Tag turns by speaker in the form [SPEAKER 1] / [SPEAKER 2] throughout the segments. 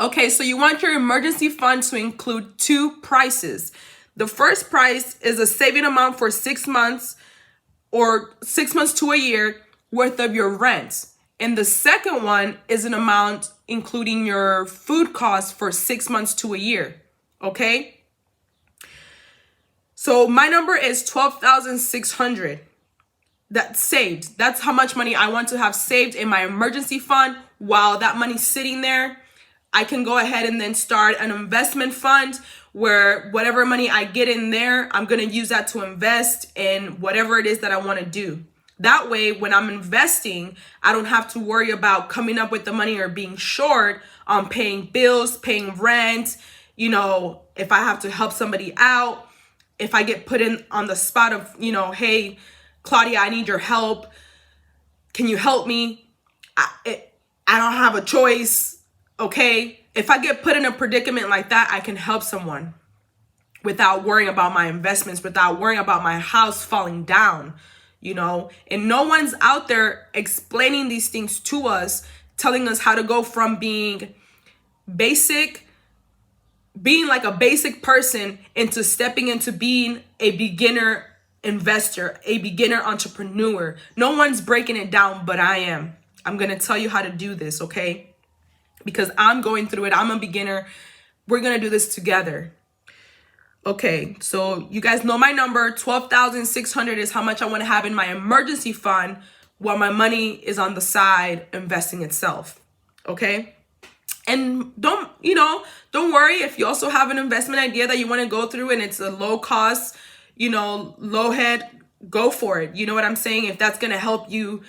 [SPEAKER 1] Okay, so you want your emergency fund to include two prices. The first price is a saving amount for 6 months or 6 months to a year worth of your rent. And the second one is an amount including your food costs for 6 months to a year. Okay? So my number is 12,600. That's saved. That's how much money I want to have saved in my emergency fund. While that money's sitting there, I can go ahead and then start an investment fund where whatever money I get in there, I'm going to use that to invest in whatever it is that I want to do. That way, when I'm investing, I don't have to worry about coming up with the money or being short on paying bills, paying rent, if I have to help somebody out, if I get put in on the spot of, hey, Claudia, I need your help. Can you help me? I don't have a choice. Okay. If I get put in a predicament like that, I can help someone without worrying about my investments, without worrying about my house falling down, and no one's out there explaining these things to us, telling us how to go from being like a basic person into stepping into being a beginner investor, a beginner entrepreneur. No one's breaking it down, but I am. I'm going to tell you how to do this, okay? Because I'm going through it. I'm a beginner. We're going to do this together. Okay, so you guys know my number. 12,600 is how much I want to have in my emergency fund while my money is on the side investing itself. Okay? And don't worry if you also have an investment idea that you want to go through and it's a low cost, low head, go for it. You know what I'm saying? If that's going to help you,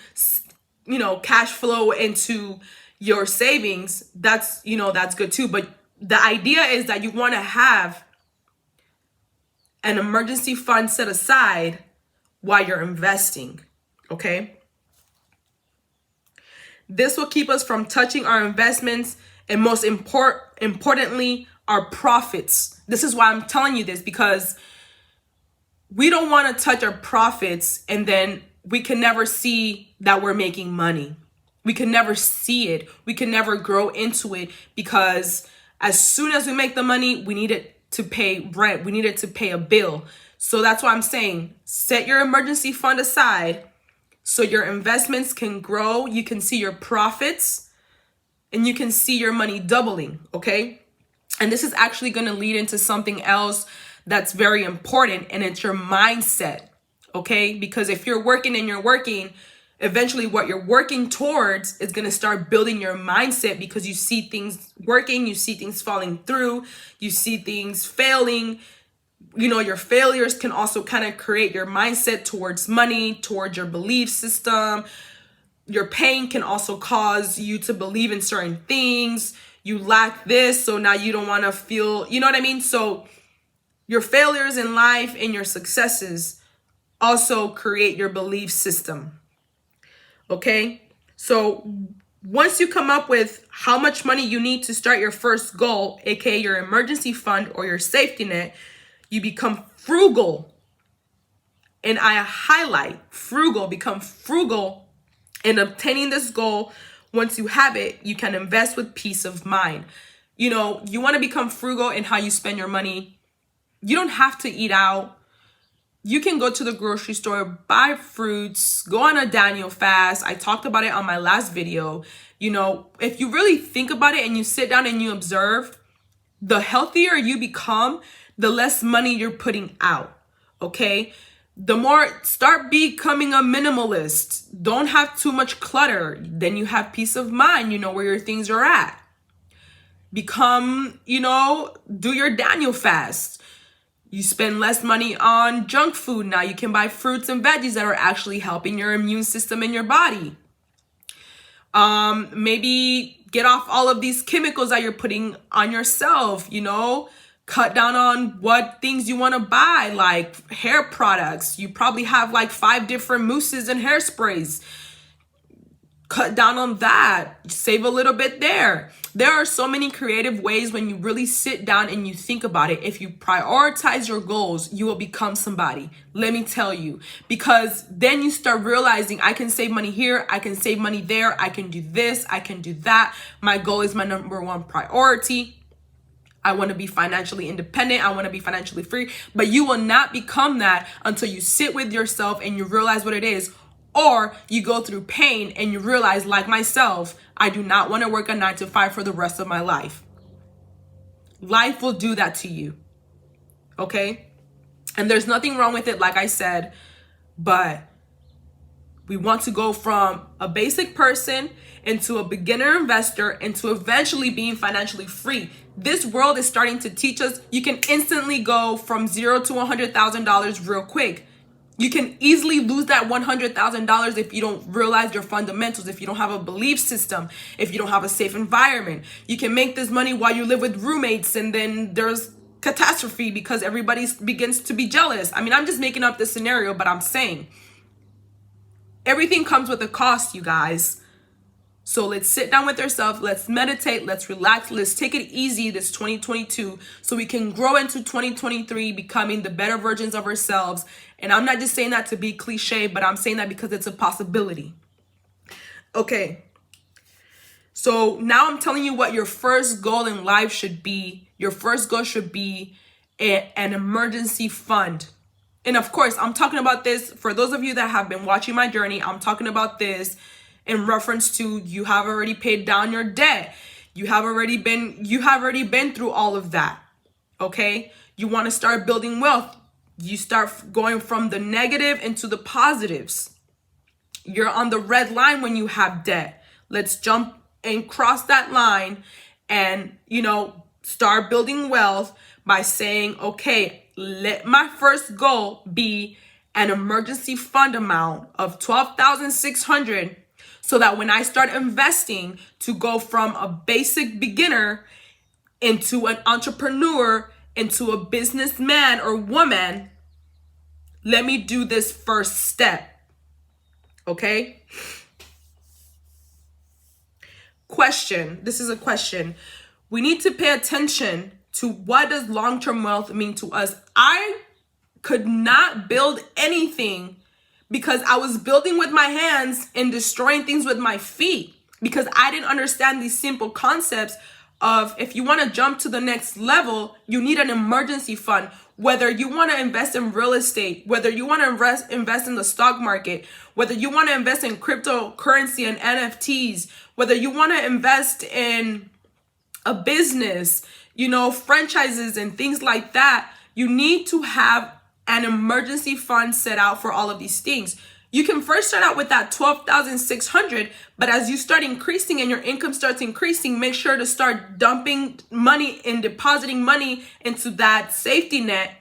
[SPEAKER 1] cash flow into your savings, that's good too. But the idea is that you want to have an emergency fund set aside while you're investing. Okay? This will keep us from touching our investments and most importantly, our profits. This is why I'm telling you this, because we don't want to touch our profits and then we can never see that we're making money. We can never see it. We can never grow into it because as soon as we make the money, we need it to pay rent. We need it to pay a bill. So that's why I'm saying set your emergency fund aside so your investments can grow. You can see your profits and you can see your money doubling, okay? And this is actually going to lead into something else that's very important, and it's your mindset, okay? Because if you're working, eventually what you're working towards is going to start building your mindset because you see things working, you see things falling through, you see things failing. Your failures can also kind of create your mindset towards money, towards your belief system. Your pain can also cause you to believe in certain things. You lack this, so now you don't want to feel, you know what I mean? So your failures in life and your successes also create your belief system. Okay? So once you come up with how much money you need to start your first goal, aka your emergency fund or your safety net, you become frugal. And I highlight frugal, become frugal in obtaining this goal. Once you have it, you can invest with peace of mind. You want to become frugal in how you spend your money. You don't have to eat out. You can go to the grocery store, buy fruits, go on a Daniel fast. I talked about it on my last video. If you really think about it and you sit down and you observe, the healthier you become, the less money you're putting out, okay? The more, start becoming a minimalist. Don't have too much clutter. Then you have peace of mind. You know where your things are at. Become, do your Daniel fast. You spend less money on junk food. Now you can buy fruits and veggies that are actually helping your immune system in your body. Maybe get off all of these chemicals that you're putting on yourself, cut down on what things you want to buy, like hair products. You probably have like 5 different mousses and hairsprays. cut down on that, save a little bit there. There are so many creative ways when you really sit down and you think about it. If you prioritize your goals, you will become somebody. Let me tell you, because then you start realizing I can save money here, I can save money there, I can do this, I can do that. My goal is my number one priority. I want to be financially independent. I want to be financially free. But you will not become that until you sit with yourself and you realize what it is. Or you go through pain and you realize, like myself, I do not want to work a 9 to 5 for the rest of my life. Life will do that to you. Okay? And there's nothing wrong with it, like I said, but we want to go from a basic person into a beginner investor into eventually being financially free. This world is starting to teach us you can instantly go from $0 to $100,000 real quick. You can easily lose that $100,000 if you don't realize your fundamentals, if you don't have a belief system, if you don't have a safe environment. You can make this money while you live with roommates and then there's catastrophe because everybody begins to be jealous. I mean, I'm just making up this scenario, but I'm saying everything comes with a cost, you guys. So let's sit down with ourselves, let's meditate, let's relax, let's take it easy this 2022 so we can grow into 2023 becoming the better versions of ourselves. And I'm not just saying that to be cliche, but I'm saying that because it's a possibility. Okay. So now I'm telling you what your first goal in life should be. Your first goal should be an emergency fund. And of course, I'm talking about this for those of you that have been watching my journey. I'm talking about this in reference to you have already paid down your debt. You have already been through all of that. Okay? You want to start building wealth. You start going from the negative into the positives. You're on the red line when you have debt. Let's jump and cross that line and, start building wealth by saying, okay, let my first goal be an emergency fund amount of $12,600 so that when I start investing to go from a basic beginner into an entrepreneur, into a businessman or woman, let me do this first step. Okay? Question. This is a question. We need to pay attention to what does long-term wealth mean to us. I could not build anything because I was building with my hands and destroying things with my feet because I didn't understand these simple concepts of if you want to jump to the next level, you need an emergency fund. Whether you want to invest in real estate, whether you want to invest in the stock market, whether you want to invest in cryptocurrency and NFTs, whether you want to invest in a business, franchises and things like that, you need to have an emergency fund set out for all of these things. You can first start out with that $12,600, but as you start increasing and your income starts increasing, make sure to start dumping money and depositing money into that safety net.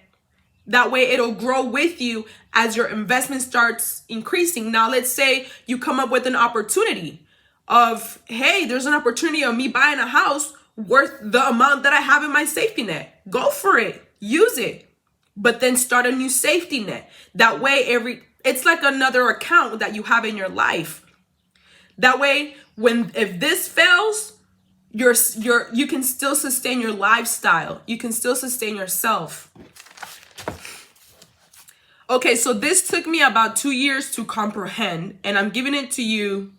[SPEAKER 1] That way it'll grow with you as your investment starts increasing. Now, let's say you come up with an opportunity of, hey, there's an opportunity of me buying a house worth the amount that I have in my safety net. Go for it. Use it. But then start a new safety net. That way it's like another account that you have in your life. That way, if this fails, you can still sustain your lifestyle. You can still sustain yourself. Okay, so this took me about 2 years to comprehend, and I'm giving it to you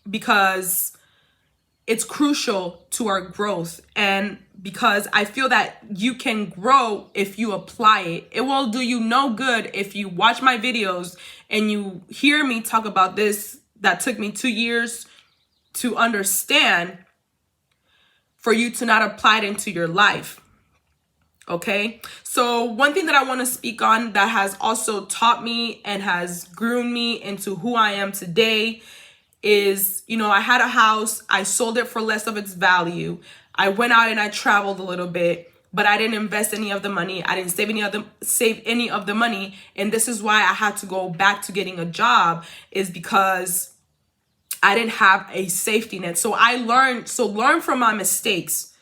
[SPEAKER 1] because it's crucial to our growth and because I feel that you can grow if you apply it. It will do you no good if you watch my videos and you hear me talk about this that took me 2 years to understand for you to not apply it into your life. Okay? So one thing that I want to speak on that has also taught me and has groomed me into who I am today is, I had a house, I sold it for less of its value. I went out and I traveled a little bit, but I didn't invest any of the money. I didn't save any of the money. And this is why I had to go back to getting a job, is because I didn't have a safety net. So learn from my mistakes.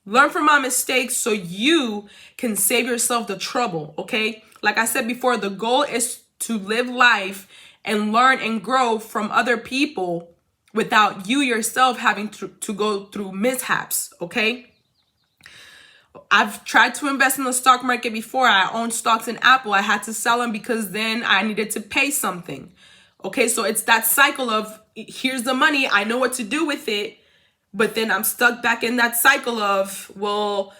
[SPEAKER 1] Learn from my mistakes so you can save yourself the trouble, okay? Like I said before, the goal is to live life and learn and grow from other people without you yourself having to go through mishaps, okay? I've tried to invest in the stock market before. I owned stocks in Apple. I had to sell them because then I needed to pay something. Okay, so it's that cycle of here's the money, I know what to do with it, but then I'm stuck back in that cycle of, well,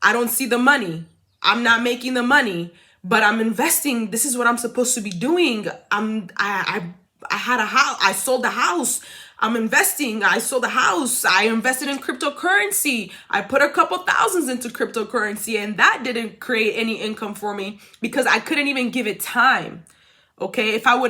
[SPEAKER 1] I don't see the money. I'm not making the money, but I'm investing. This is what I'm supposed to be doing. I had a house. I sold the house. I'm investing. I sold the house. I invested in cryptocurrency. I put a couple thousands into cryptocurrency, and that didn't create any income for me because I couldn't even give it time. Okay, if I would